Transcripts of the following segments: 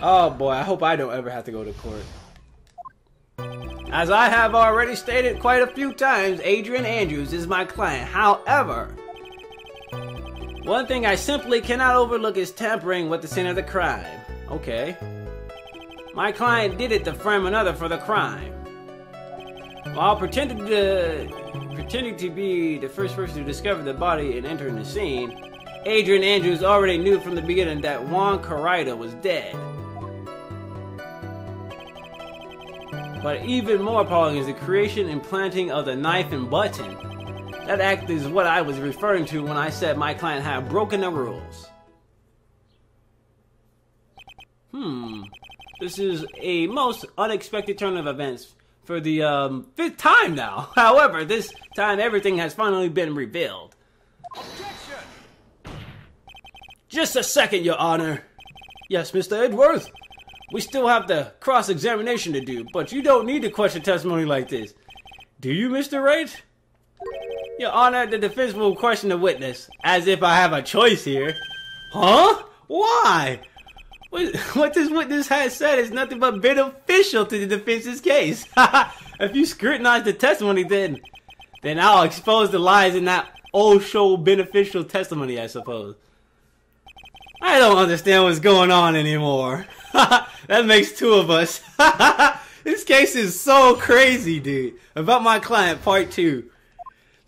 Oh boy, I hope I don't ever have to go to court. As I have already stated quite a few times, Adrian Andrews is my client. However, one thing I simply cannot overlook is tampering with the scene of the crime. Okay. My client did it to frame another for the crime. While pretending to be the first person to discover the body and entering the scene, Adrian Andrews already knew from the beginning that Juan Carida was dead. But even more appalling is the creation and planting of the knife and button. That act is what I was referring to when I said my client had broken the rules. This is a most unexpected turn of events for the 5th time now. However, this time everything has finally been revealed. Objection! Just a second, Your Honor. Yes, Mr. Edgeworth. We still have the cross-examination to do, but you don't need to question testimony like this. Do you, Mr. Wright? Your Honor, the defense will question the witness, as if I have a choice here. Huh? Why? What this witness has said is nothing but beneficial to the defense's case. If you scrutinize the testimony, then I'll expose the lies in that old show beneficial testimony, I suppose. I don't understand what's going on anymore. That makes 2 of us. This case is so crazy, dude. About my client, part 2.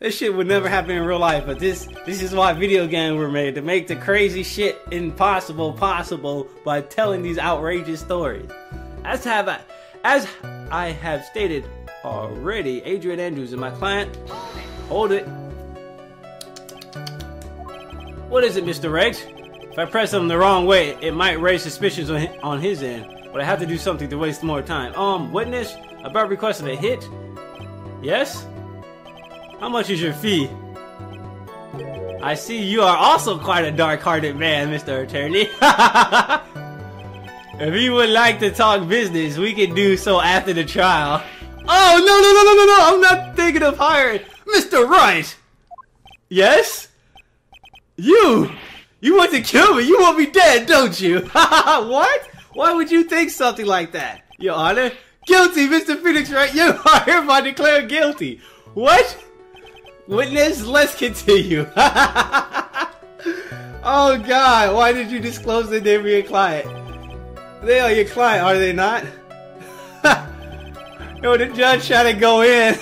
This shit would never happen in real life, but this is why video games were made, to make the crazy shit impossible possible by telling these outrageous stories. As I have stated already, Adrian Andrews is my client. Hold it. What is it, Mr. Wright? If I press him the wrong way, it might raise suspicions on his end, but I have to do something to waste more time. Witness, about requesting a hit? Yes? How much is your fee? I see you are also quite a dark-hearted man, Mr. Attorney. If you would like to talk business, we can do so after the trial. Oh, no, I'm not thinking of hiring Mr. Wright. Yes? You want to kill me? You want me dead, don't you? What? Why would you think something like that? Your Honor, guilty, Mr. Phoenix Wright. You are hereby declared guilty. What? Witness, let's continue. Oh God, why did you disclose the name of your client? They are your client, are they not? Yo, the judge tried to go in.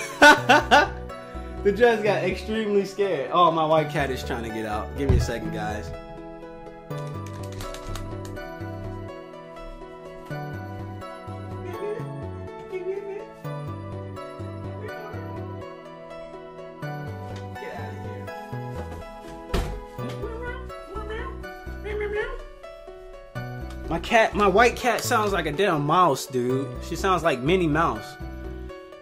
The judge got extremely scared. Oh, my white cat is trying to get out. Give me a second, guys. My white cat sounds like a damn mouse, dude. She sounds like Minnie Mouse.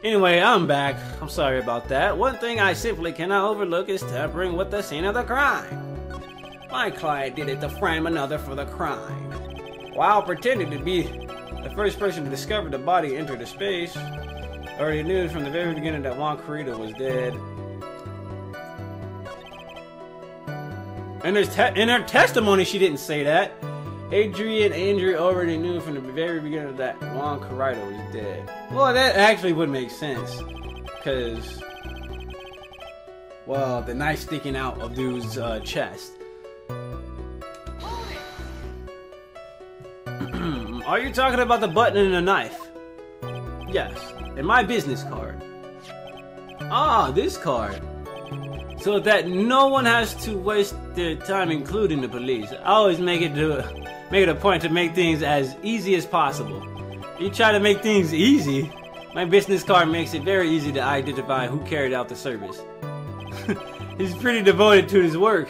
Anyway, I'm back. I'm sorry about that. One thing I simply cannot overlook is tampering with the scene of the crime. My client did it to frame another for the crime. While pretending to be the first person to discover the body enter the space, already knew from the very beginning that Juan Carida was dead. In her testimony, she didn't say that. Adrian Andrew already knew from the very beginning that Juan Carida was dead. Well, that actually would make sense. Because, well, the knife sticking out of dude's chest. Are you talking about the button and the knife? Yes, and my business card. Ah, this card. So that no one has to waste their time, including the police. I always make it a point to make things as easy as possible. You try to make things easy, my business card makes it very easy to identify who carried out the service. He's pretty devoted to his work.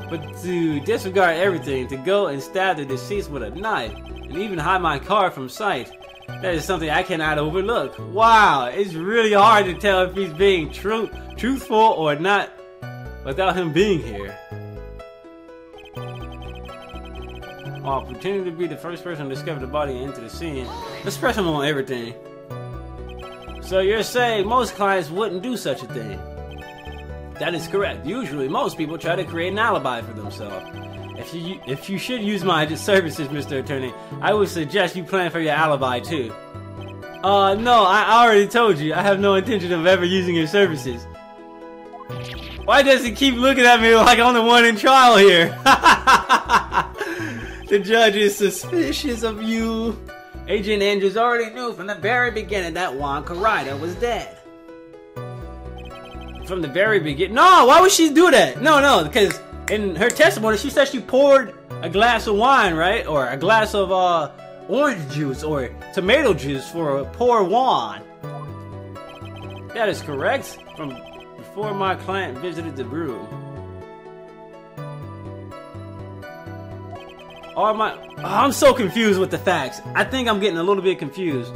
But to disregard everything, to go and stab the deceased with a knife, and even hide my car from sight, that is something I cannot overlook. Wow, it's really hard to tell if he's being truthful or not without him being here. While pretending to be the first person to discover the body and enter the scene, let's press him on everything. So you're saying most clients wouldn't do such a thing? That is correct. Usually, most people try to create an alibi for themselves. If you should use my services, Mr. Attorney, I would suggest you plan for your alibi too. No, I already told you. I have no intention of ever using your services. Why does he keep looking at me like I'm the one in trial here? The judge is suspicious of you. Agent Andrews already knew from the very beginning that Juan Carida was dead. From the very beginning? No, why would she do that? No, because in her testimony, she said she poured a glass of wine, right? Or a glass of orange juice or tomato juice for poor Juan. That is correct. From before my client visited the room. I'm so confused with the facts. I think I'm getting a little bit confused.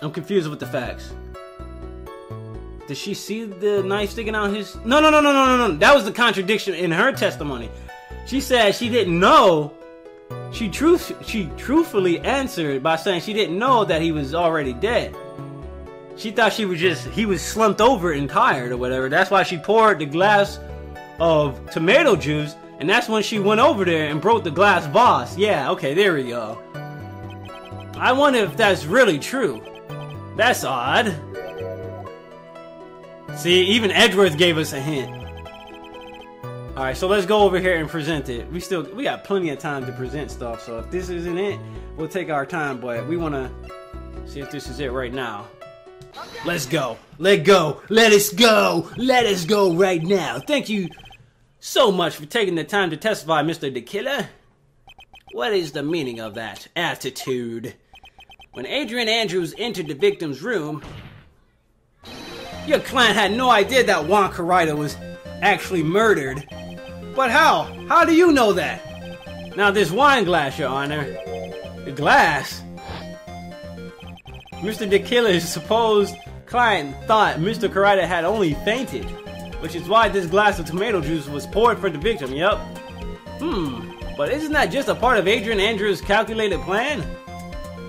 I'm confused with the facts. Did she see the knife sticking out his... No. That was the contradiction in her testimony. She said she didn't know. She truthfully answered by saying she didn't know that he was already dead. She thought he was slumped over and tired or whatever. That's why she poured the glass of tomato juice, and that's when she went over there and broke the glass vase. Yeah, okay, there we go. I wonder if that's really true. That's odd. See, even Edgeworth gave us a hint. Alright, so let's go over here and present it. We got plenty of time to present stuff, so if this isn't it, we'll take our time, but we want to see if this is it right now. Let's go. Let go. Let us go. Let us go right now. Thank you so much for taking the time to testify, Mr. DeKiller. What is the meaning of that attitude? When Adrian Andrews entered the victim's room, your client had no idea that Juan Carida was actually murdered. But how? How do you know that? Now this wine glass, Your Honor. The glass? Mr. DeKiller's supposed client thought Mr. Carida had only fainted, which is why this glass of tomato juice was poured for the victim, yep. But isn't that just a part of Adrian Andrews' calculated plan?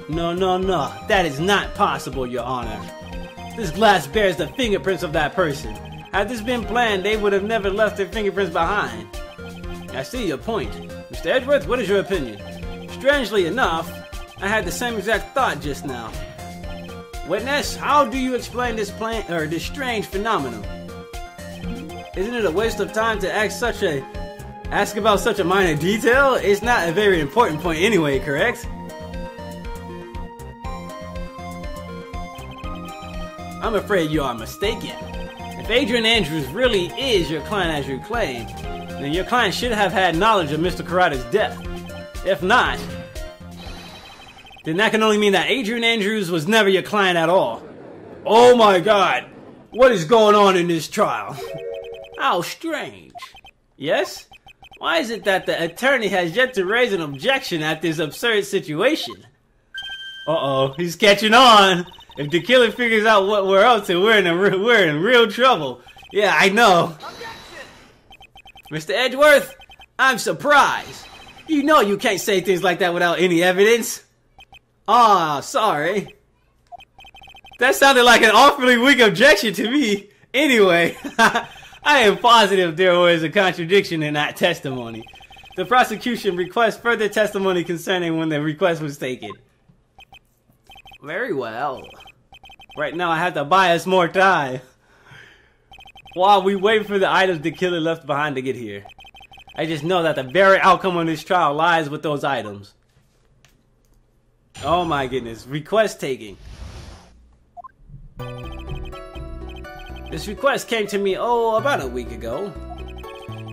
No, that is not possible, Your Honor. This glass bears the fingerprints of that person. Had this been planned, they would have never left their fingerprints behind. I see your point. Mr. Edgeworth, what is your opinion? Strangely enough, I had the same exact thought just now. Witness, how do you explain this strange phenomenon? Isn't it a waste of time to ask about such a minor detail? It's not a very important point anyway, correct? I'm afraid you are mistaken. If Adrian Andrews really is your client as you claim, then your client should have had knowledge of Mr. Carida's death. If not, then that can only mean that Adrian Andrews was never your client at all. Oh my God! What is going on in this trial? How strange. Yes? Why is it that the attorney has yet to raise an objection at this absurd situation? Uh-oh, he's catching on. If the killer figures out what we're up to, we're in real trouble. Yeah, I know. Objection! Mr. Edgeworth, I'm surprised. You know you can't say things like that without any evidence. Ah, sorry. That sounded like an awfully weak objection to me. Anyway, I am positive there was a contradiction in that testimony. The prosecution requests further testimony concerning when the request was taken. Very well. Right now I have to buy us more time while we wait for the items the killer left behind to get here. I just know that the very outcome of this trial lies with those items. Oh my goodness. Request taking. This request came to me, about a week ago.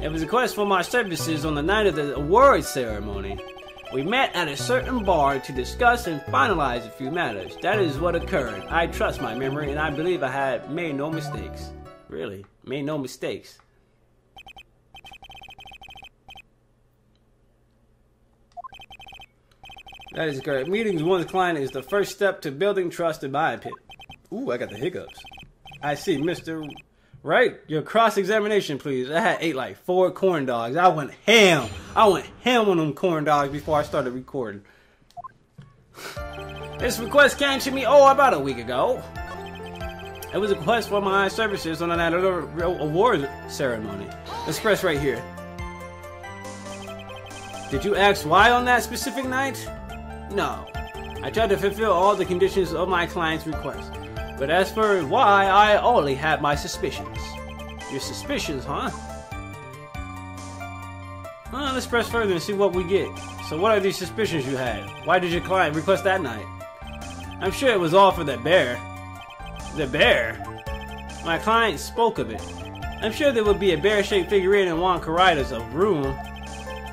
It was a request for my services on the night of the award ceremony. We met at a certain bar to discuss and finalize a few matters. That is what occurred. I trust my memory, and I believe I had made no mistakes. Really, made no mistakes. That is correct. Meeting with one's client is the first step to building trust in my opinion. Ooh, I got the hiccups. I see, Mr. Right? Your cross-examination, please. I ate like 4 corn dogs. I went ham. On them corn dogs before I started recording. This request came to me, about a week ago. It was a request for my services on the night of the award ceremony. Let's press right here. Did you ask why on that specific night? No. I tried to fulfill all the conditions of my client's request. But as for why, I only had my suspicions. Your suspicions, huh? Well, let's press further and see what we get. So what are these suspicions you had? Why did your client request that night? I'm sure it was all for the bear. The bear? My client spoke of it. I'm sure there would be a bear-shaped figurine in Juan Caraida's room.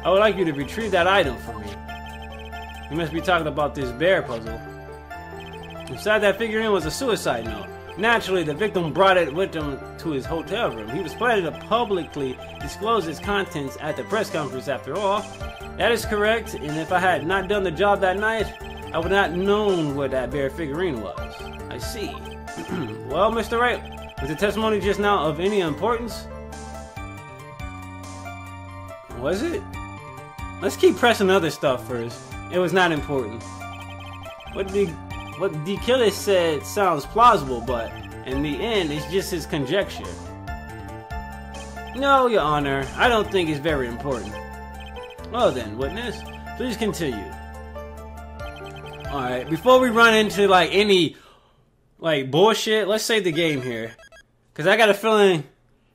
I would like you to retrieve that item for me. You must be talking about this bear puzzle. Inside that figurine was a suicide note. Naturally, the victim brought it with him to his hotel room. He was planning to publicly disclose its contents at the press conference after all. That is correct, and if I had not done the job that night, I would not have known what that bear figurine was. I see. Well, Mr. Wright, was the testimony just now of any importance? Was it? Let's keep pressing other stuff first. It was not important. What the killer said sounds plausible, but in the end, it's just his conjecture. No, Your Honor, I don't think it's very important. Well then, witness, please continue. Alright, before we run into like any bullshit, let's save the game here. Cause I got a feeling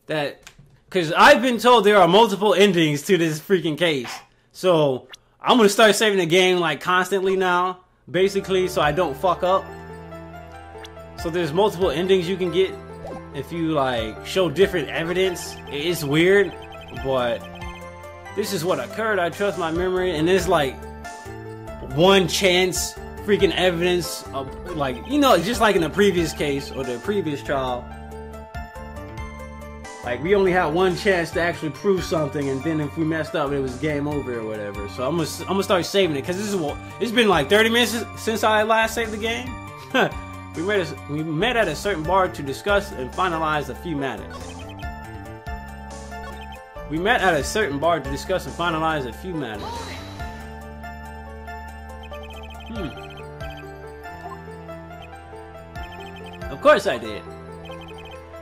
that, cause I've been told there are multiple endings to this freaking case. So, I'm gonna start saving the game like constantly now. Basically, so I don't fuck up. So there's multiple endings you can get if you like show different evidence. It's weird, but this is what occurred. I trust my memory, and there's like one chance freaking evidence of, like, you know, just like in the previous case or the previous trial. Like, we only had one chance to actually prove something, and then if we messed up, it was game over or whatever. So I'm gonna start saving it, because it's been like 30 minutes since I last saved the game. we met at a certain bar to discuss and finalize a few matters. We met at a certain bar to discuss and finalize a few matters. Of course I did.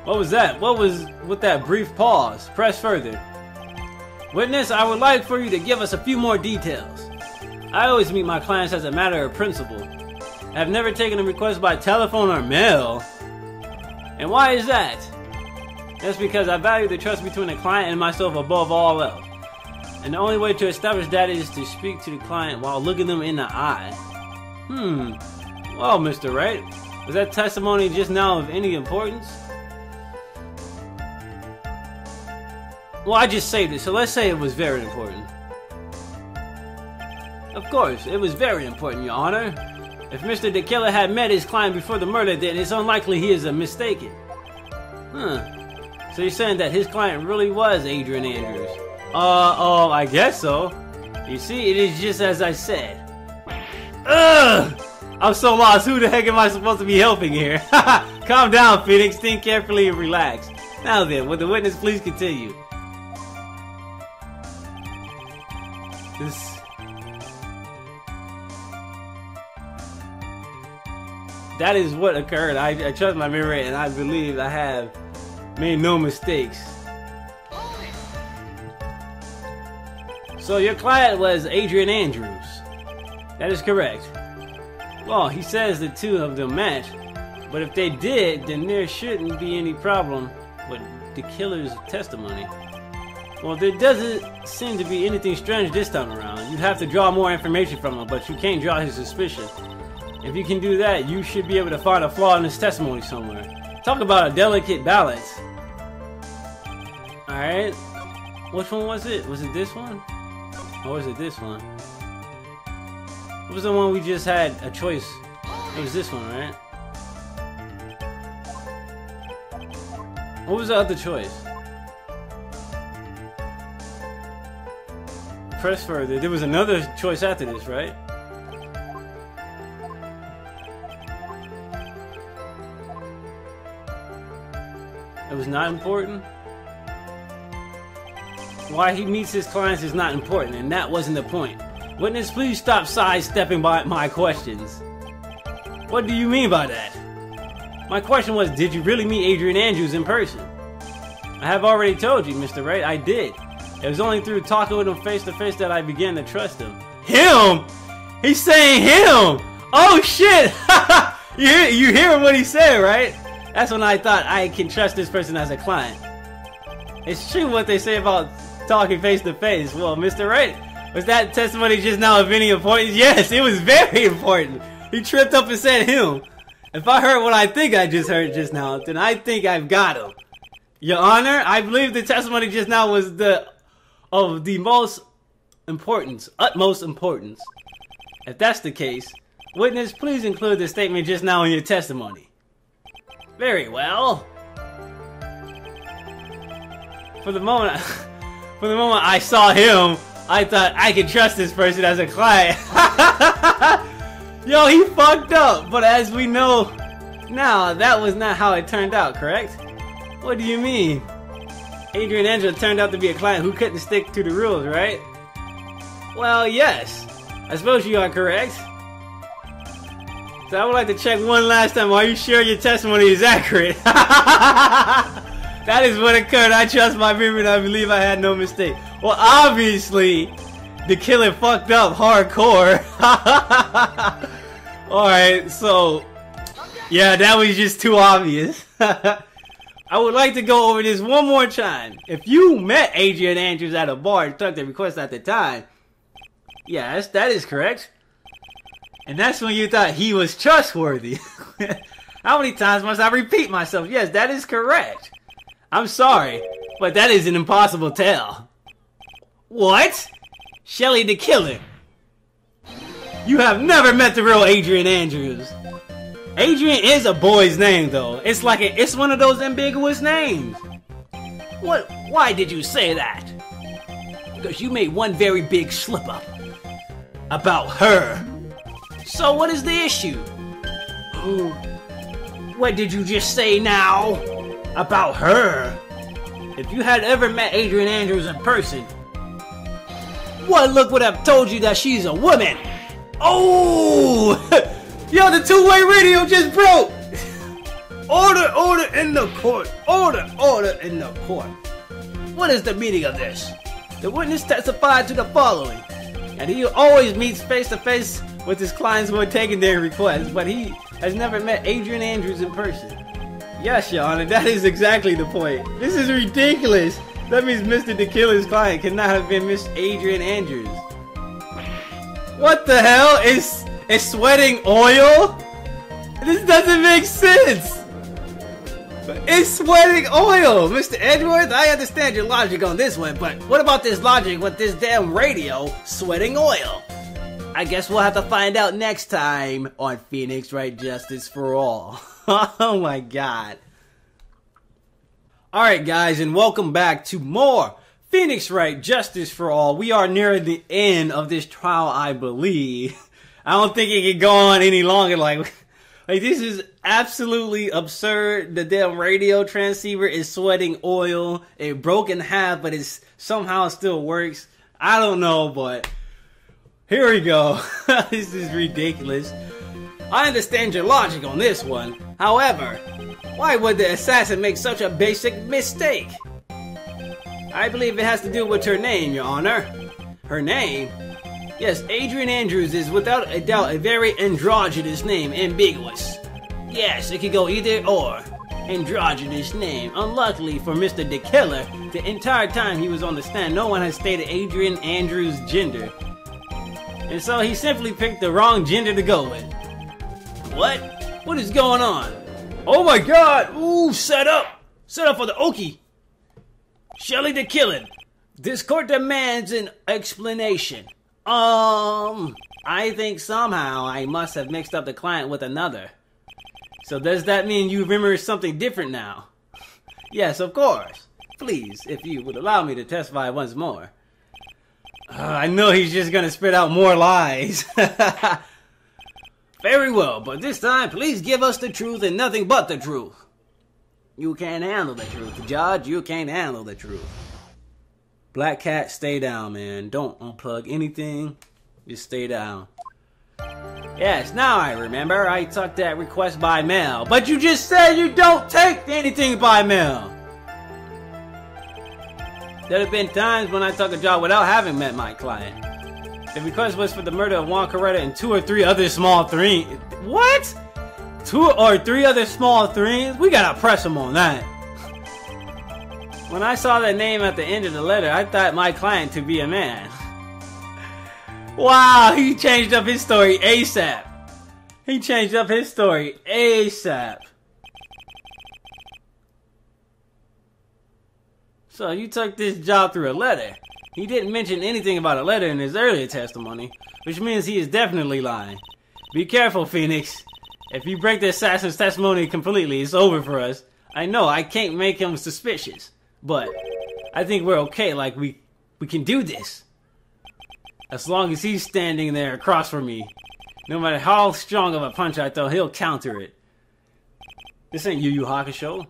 What was that? What was with that brief pause? Press further. Witness, I would like for you to give us a few more details. I always meet my clients as a matter of principle. I have never taken a request by telephone or mail. And why is that? That's because I value the trust between the client and myself above all else. And the only way to establish that is to speak to the client while looking them in the eye. Well, Mr. Wright, was that testimony just now of any importance? Well, I just saved it, so let's say it was very important. Of course, it was very important, Your Honor. If Mr. the Killer had met his client before the murder, then it's unlikely he is mistaken. So you're saying that his client really was Adrian Andrews? I guess so. You see, it is just as I said. Ugh! I'm so lost. Who the heck am I supposed to be helping here? Calm down, Phoenix. Think carefully and relax. Now then, would the witness please continue? That is what occurred. I trust my memory, and I believe I have made no mistakes. So your client was Adrian Andrews. That is correct. Well, he says the two of them met, but if they did, then there shouldn't be any problem with the killer's testimony. Well, there doesn't seem to be anything strange this time around. You'd have to draw more information from him, but you can't draw his suspicion. If you can do that, you should be able to find a flaw in his testimony somewhere. Talk about a delicate balance. Alright. Which one was it? Was it this one? Or was it this one? What was the one we just had a choice? It was this one, right? What was the other choice? Press further. There was another choice after this, right? It was not important? Why he meets his clients is not important, and that wasn't the point. Witness, please stop sidestepping by my questions. What do you mean by that? My question was, did you really meet Adrian Andrews in person? I have already told you, Mr. Wright, I did. It was only through talking with him face to face that I began to trust him. Him? He's saying him! Oh shit! you hear what he said, right? That's when I thought I can trust this person as a client. It's true what they say about talking face to face. Well, Mr. Wright, was that testimony just now of any importance? Yes, it was very important. He tripped up and said him. If I heard what I think I just heard just now, then I think I've got him. Your Honor, I believe the testimony just now was of the most importance, utmost importance. If that's the case, witness, please include the statement just now in your testimony. Very well. For the moment I saw him, I thought I could trust this person as a client. Yo, he fucked up. But as we know now, that was not how it turned out, correct? What do you mean? Adrian Angela turned out to be a client who couldn't stick to the rules, right? Well, yes. I suppose you are correct. So I would like to check one last time. Are you sure your testimony is accurate? That is what occurred. I trust my memory and I believe I had no mistake. Well, obviously, the killer fucked up hardcore. Alright, so yeah, that was just too obvious. I would like to go over this one more time. If you met Adrian Andrews at a bar and took the request at the time, yes, that is correct. And that's when you thought he was trustworthy. How many times must I repeat myself? Yes, that is correct. I'm sorry, but that is an impossible tell. What? Shelly the Killer. You have never met the real Adrian Andrews. Adrian is a boy's name, though. It's like it's one of those ambiguous names. What? Why did you say that? Because you made one very big slip up about her. So what is the issue? What did you just say now about her? If you had ever met Adrian Andrews in person, one look would have told you that she's a woman. Oh! Yo, the two-way radio just broke! Order in the court. Order in the court. What is the meaning of this? The witness testified to the following, and he always meets face-to-face with his clients who are taking their requests, but he has never met Adrian Andrews in person. Yes, Your Honor, that is exactly the point. This is ridiculous. That means Mr. The Killer's client cannot have been Miss Adrian Andrews. What the hell? Is sweating oil? This doesn't make sense. It's sweating oil, Mr. Edgeworth. I understand your logic on this one, but what about this logic with this damn radio sweating oil? I guess we'll have to find out next time on Phoenix Wright Justice for All. Oh my god. Alright guys, and welcome back to more Phoenix Wright Justice for All. We are near the end of this trial, I believe. I don't think it can go on any longer. Like this is absolutely absurd. The damn radio transceiver is sweating oil. It broke in half, but it somehow still works. I don't know, but here we go. This is ridiculous. I understand your logic on this one. However, why would the assassin make such a basic mistake? I believe it has to do with her name, Your Honor. Her name? Yes, Adrian Andrews is without a doubt a very androgynous name, ambiguous. Yes, it could go either or. Androgynous name. Unluckily for Mr. The Killer, the entire time he was on the stand, no one has stated Adrian Andrews' gender. And so he simply picked the wrong gender to go with. What? What is going on? Oh my god! Ooh, set up! Set up for the Okie! Shelly the Killer. This court demands an explanation. I think somehow I must have mixed up the client with another. So does that mean you remember something different now? Yes, of course. Please, if you would allow me to testify once more. I know he's just gonna spit out more lies. Very well, but this time, please give us the truth and nothing but the truth. You can't handle the truth, Judge. You can't handle the truth. Black Cat, stay down, man. Don't unplug anything. Just stay down. Yes, now I remember. I took that request by mail. But you just said you don't take anything by mail. There have been times when I took a job without having met my client. The request was for the murder of Juan Coretta and 2 or 3 other small things. What? 2 or 3 other small things? We gotta press him on that. When I saw that name at the end of the letter, I thought my client to be a man. Wow, he changed up his story ASAP. He changed up his story ASAP. So you took this job through a letter. He didn't mention anything about a letter in his earlier testimony, which means he is definitely lying. Be careful, Phoenix. If you break the assassin's testimony completely, it's over for us. I know, I can't make him suspicious, but I think we're okay, like we can do this. As long as he's standing there across from me, no matter how strong of a punch I throw, he'll counter it. This ain't Yu Yu Hakusho.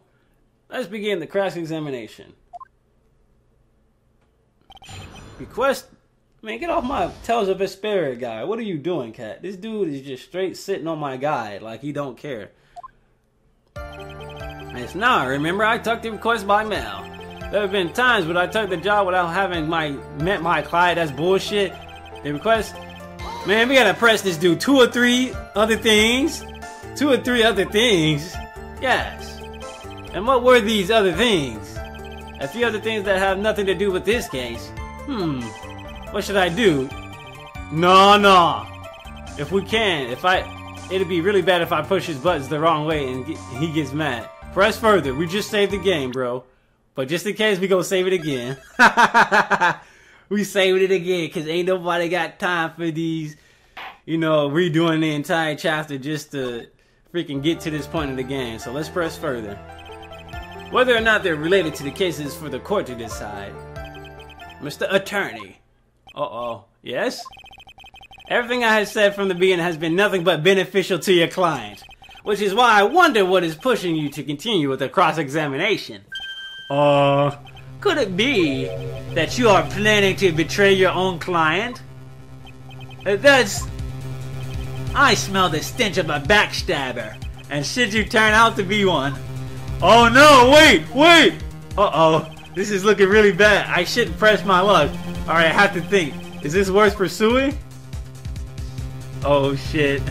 Let's begin the cross-examination. Request... Man, get off my Tales of Vesperia guy. What are you doing, cat? This dude is just straight sitting on my guide like he don't care. Yes, now, remember I took the request by mail. There have been times when I took the job without having met my client. That's bullshit. The request... Man, we gotta press this dude. 2 or 3 other things? 2 or 3 other things? Yes. And what were these other things? A few other things that have nothing to do with this case. What should I do? No. If we can, it'd be really bad if I push his buttons the wrong way and he gets mad. Press further. We just saved the game, bro. But just in case, we gonna save it again. We saved it again, because ain't nobody got time for these, redoing the entire chapter just to freaking get to this point in the game. So let's press further. Whether or not they're related to the cases for the court to decide. Mr. Attorney. Uh-oh. Yes? Everything I have said from the beginning has been nothing but beneficial to your client. Which is why I wonder what is pushing you to continue with the cross-examination. Could it be that you are planning to betray your own client? I smell the stench of a backstabber. And should you turn out to be one... Oh no, wait! Uh-oh. This is looking really bad. I shouldn't press my luck. Alright, I have to think. Is this worth pursuing? Oh shit.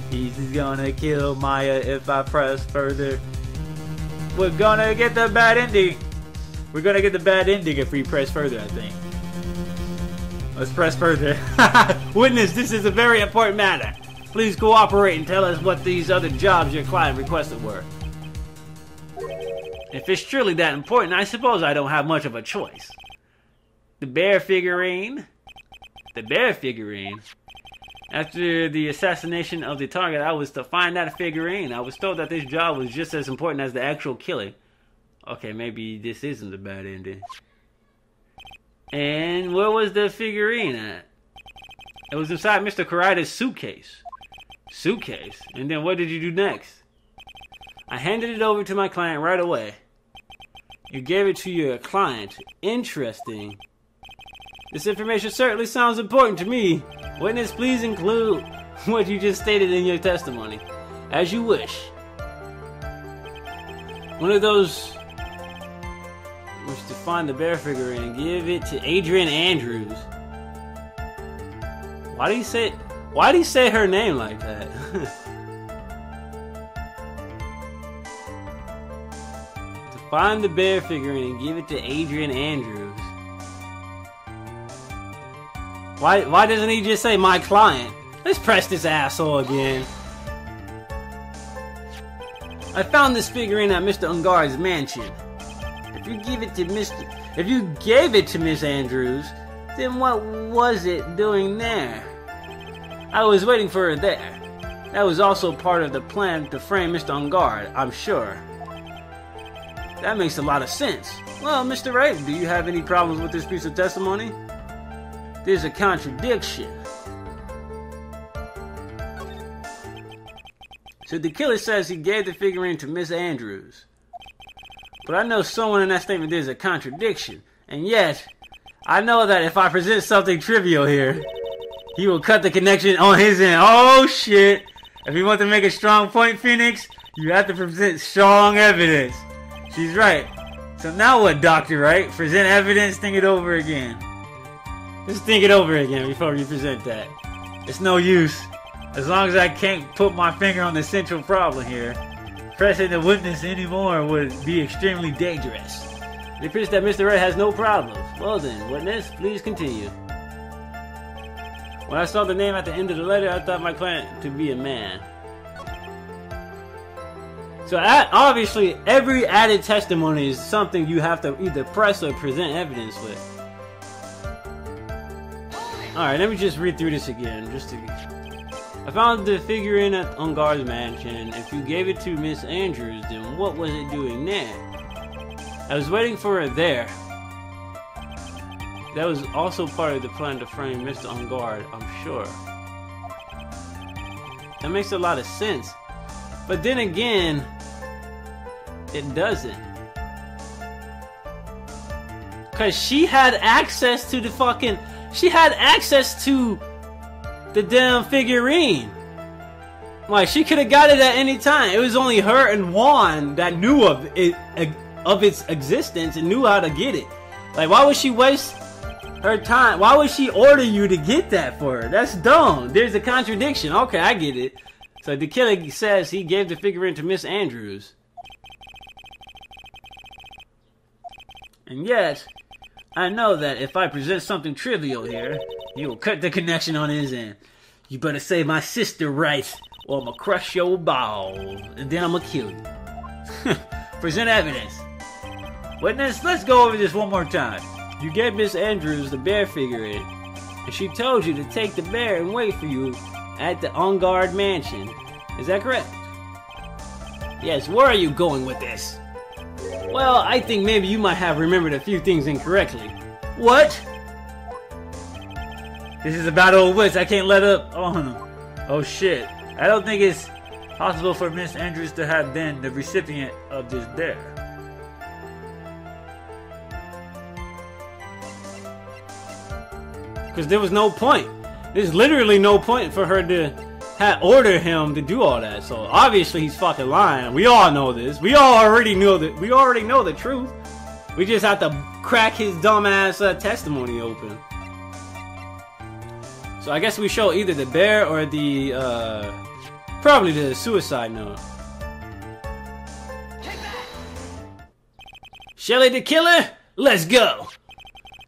He's gonna kill Maya if I press further. We're gonna get the bad ending. We're gonna get the bad ending if we press further, I think. Let's press further. Witness, this is a very important matter. Please cooperate and tell us what these other jobs your client requested were. If it's truly that important, I suppose I don't have much of a choice. The bear figurine? The bear figurine? After the assassination of the target, I was to find that figurine. I was told that this job was just as important as the actual killing. Okay, maybe this isn't the bad ending. And where was the figurine at? It was inside Mr. Koretta's suitcase. Suitcase? And then what did you do next? I handed it over to my client right away. You gave it to your client. Interesting. This information certainly sounds important to me. Witness, please include what you just stated in your testimony. As you wish. One of those was to find the bear figurine and give it to Adrian Andrews. Why do you say her name like that? To find the bear figurine and give it to Adrian Andrews. Why doesn't he just say my client? Let's press this asshole again. I found this figurine at Mr. Ungar's mansion. If you gave it to Miss Andrews, then what was it doing there? I was waiting for her there. That was also part of the plan to frame Mr. Ungar, I'm sure. That makes a lot of sense. Well, Mr. Wright, do you have any problems with this piece of testimony? There's a contradiction. So the killer says he gave the figurine to Miss Andrews. But I know someone in that statement there's a contradiction. And yet, I know that if I present something trivial here, he will cut the connection on his end. Oh shit! If you want to make a strong point, Phoenix, you have to present strong evidence. She's right. So now what, Dr. Wright? Present evidence, think it over again. Just think it over again before you present that. It's no use. As long as I can't put my finger on the central problem here, pressing the witness anymore would be extremely dangerous. It appears that Mr. Wright has no problems. Well then, witness, please continue. When I saw the name at the end of the letter, I thought my client to be a man. So obviously, every added testimony is something you have to either press or present evidence with. Alright, let me just read through this again. I found the figurine at Ungar's mansion. If you gave it to Miss Andrews, then what was it doing there? I was waiting for her there. That was also part of the plan to frame Mr. Ungar, I'm sure. That makes a lot of sense. But then again, it doesn't. Cause she had access to the fucking... She had access to the damn figurine. Like, she could have got it at any time. It was only her and Juan that knew of it, of its existence, and knew how to get it. Like, why would she waste her time? Why would she order you to get that for her? That's dumb. There's a contradiction. Okay, I get it. So the killer says he gave the figurine to Miss Andrews. And yet, I know that if I present something trivial here, he will cut the connection on his end. You better say my sister right, or I'm gonna crush your balls, and then I'm gonna kill you. Present evidence. Witness, let's go over this one more time. You gave Miss Andrews the bear figurine, and she told you to take the bear and wait for you at the Ungar mansion. Is that correct? Yes, where are you going with this? Well, I think maybe you might have remembered a few things incorrectly. What? This is a battle of wits. I can't let up. Oh shit. I don't think it's possible for Miss Andrews to have been the recipient of this bear. Because there was no point. There's literally no point for her to order him to do all that. So obviously he's fucking lying. We all know this. We already know the truth. We just have to crack his dumbass testimony open. So I guess we show either the bear or the probably the suicide note. Shelly the killer, let's go.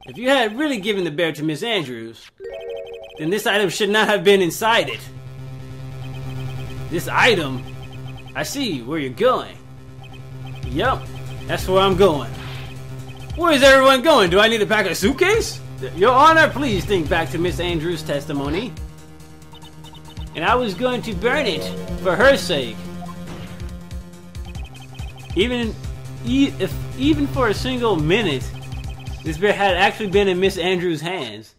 If you had really given the bear to Miss Andrews, then this item should not have been inside it. This item? I see where you're going. Yup, that's where I'm going. Where is everyone going? Do I need to pack a suitcase? Your Honor, please think back to Miss Andrews' testimony. And I was going to burn it for her sake. Even for a single minute, this bear had actually been in Miss Andrews' hands.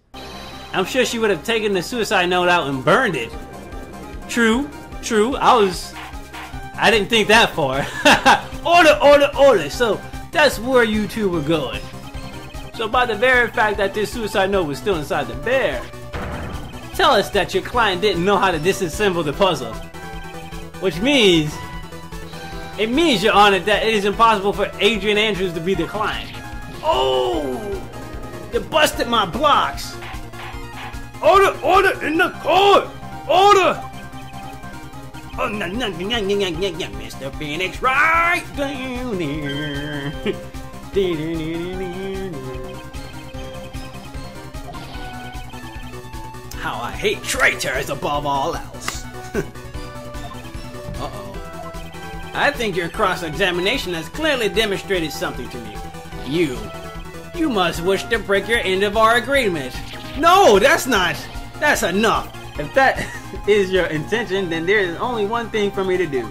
I'm sure she would have taken the suicide note out and burned it. True. I didn't think that far. Order. So that's where you two were going. So by the very fact that this suicide note was still inside the bear, tell us that your client didn't know how to disassemble the puzzle. Which means, Your Honor, that it is impossible for Adrian Andrews to be the client. Oh! You busted my blocks! Order in the court! Order! Oh, no, Mr. Phoenix, right down here. How I hate traitors above all else. Uh-oh. I think your cross-examination has clearly demonstrated something to me. You must wish to break your end of our agreement. No, that's enough. If that is your intention, then there is only one thing for me to do.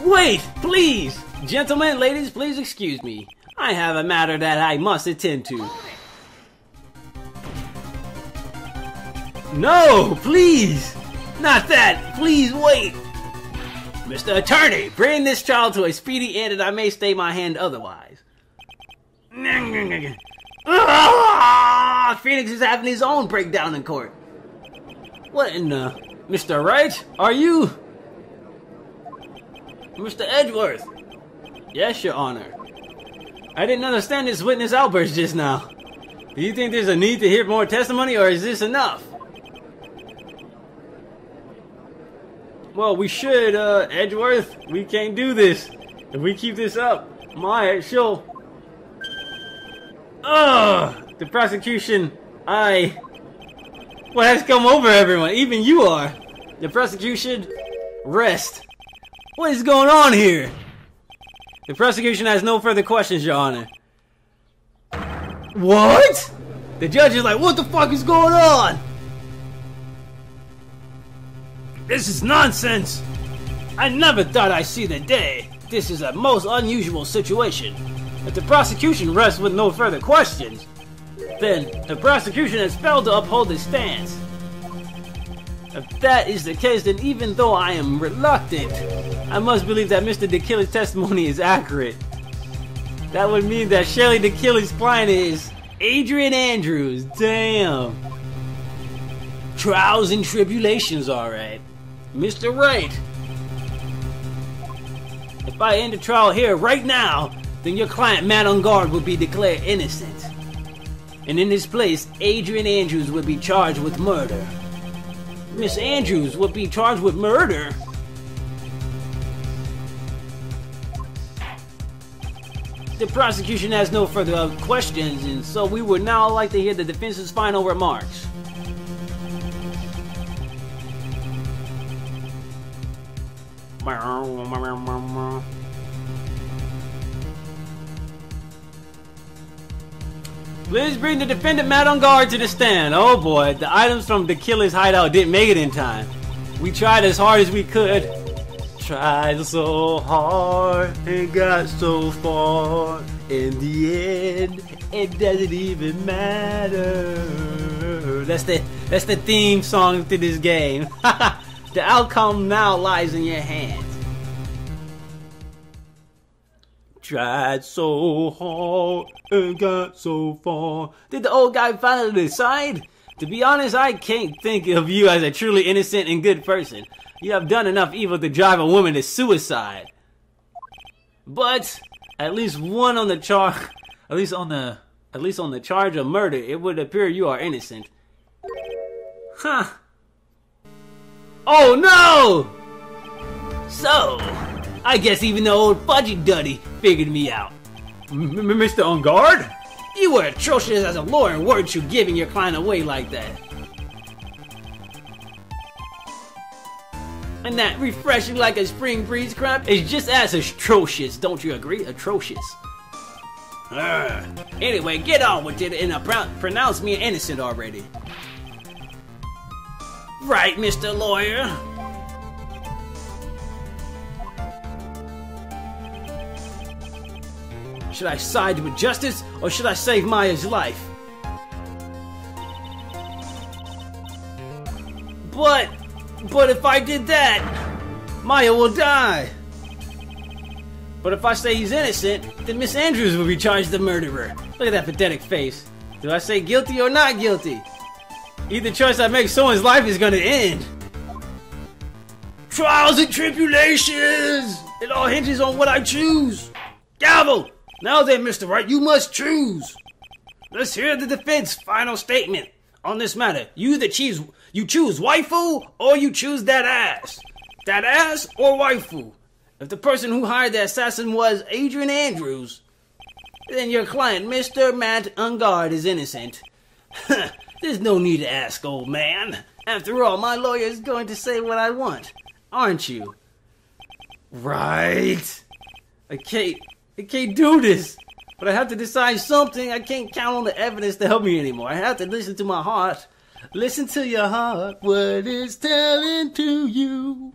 Wait, please! Gentlemen, ladies, please excuse me. I have a matter that I must attend to. No, please! Not that! Please wait! Mr. Attorney, bring this child to a speedy end and I may stay my hand otherwise. Phoenix is having his own breakdown in court. What in the... Mr. Wright? Are you... Mr. Edgeworth? Yes, Your Honor. I didn't understand this witness outburst just now. Do you think there's a need to hear more testimony, or is this enough? Well, we should, Edgeworth. We can't do this. If we keep this up, Maya, she'll... Ugh! The prosecution, what has come over everyone? Even you are. The prosecution, rest. What is going on here? The prosecution has no further questions, Your Honor. What? The judge is like, what the fuck is going on? This is nonsense. I never thought I'd see the day. This is a most unusual situation. If the prosecution rests with no further questions, then the prosecution has failed to uphold its stance. If that is the case, then even though I am reluctant, I must believe that Mr. DeKilly's testimony is accurate. That would mean that Shelley DeKilly's client is Adrian Andrews. Damn. Trials and tribulations, alright. Mr. Wright. If I end the trial here right now, then your client, Matt Engarde, will be declared innocent. And in his place, Adrian Andrews will be charged with murder. Miss Andrews will be charged with murder? The prosecution has no further questions, and so we would now like to hear the defense's final remarks. Please bring the defendant Matt Engarde to the stand. Oh boy, the items from DeKilly's hideout didn't make it in time. We tried as hard as we could. Tried so hard and got so far. In the end, it doesn't even matter. That's the theme song to this game. The outcome now lies in your hands. Tried so hard and got so far. Did the old guy finally decide? To be honest, I can't think of you as a truly innocent and good person. You have done enough evil to drive a woman to suicide. But at least on the charge of murder, it would appear you are innocent. Huh. Oh no! So, I guess even the old fudgy duddy figured me out. Mr. Engarde? You were atrocious as a lawyer, weren't you, giving your client away like that? And that refreshing like a spring breeze crap is just as atrocious, don't you agree? Atrocious. Anyway, get on with it and pronounce me innocent already. Right, Mr. Lawyer? Should I side with justice, or should I save Maya's life? But if I did that, Maya will die. But if I say he's innocent, then Miss Andrews will be charged the murderer. Look at that pathetic face. Do I say guilty or not guilty? Either choice I make, someone's life is gonna end. Trials and tribulations! It all hinges on what I choose. Gavel! Now then, Mr. Wright, you must choose. Let's hear the defense final statement on this matter. You choose waifu or you choose that ass. That ass or waifu. If the person who hired the assassin was Adrian Andrews, then your client, Mr. Matt Engarde, is innocent. There's no need to ask, old man. After all, my lawyer is going to say what I want, aren't you? Right. I can't do this. But I have to decide something. I can't count on the evidence to help me anymore. I have to listen to my heart. Listen to your heart. What it's telling to you.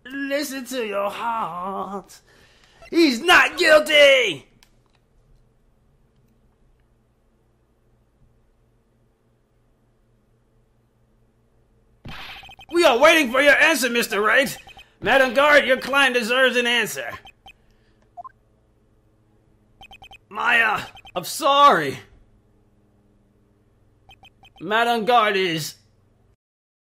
Listen to your heart. He's not guilty! We are waiting for your answer, Mr. Wright. Matt Engarde, your client deserves an answer. Maya, I'm sorry. Matt Engarde is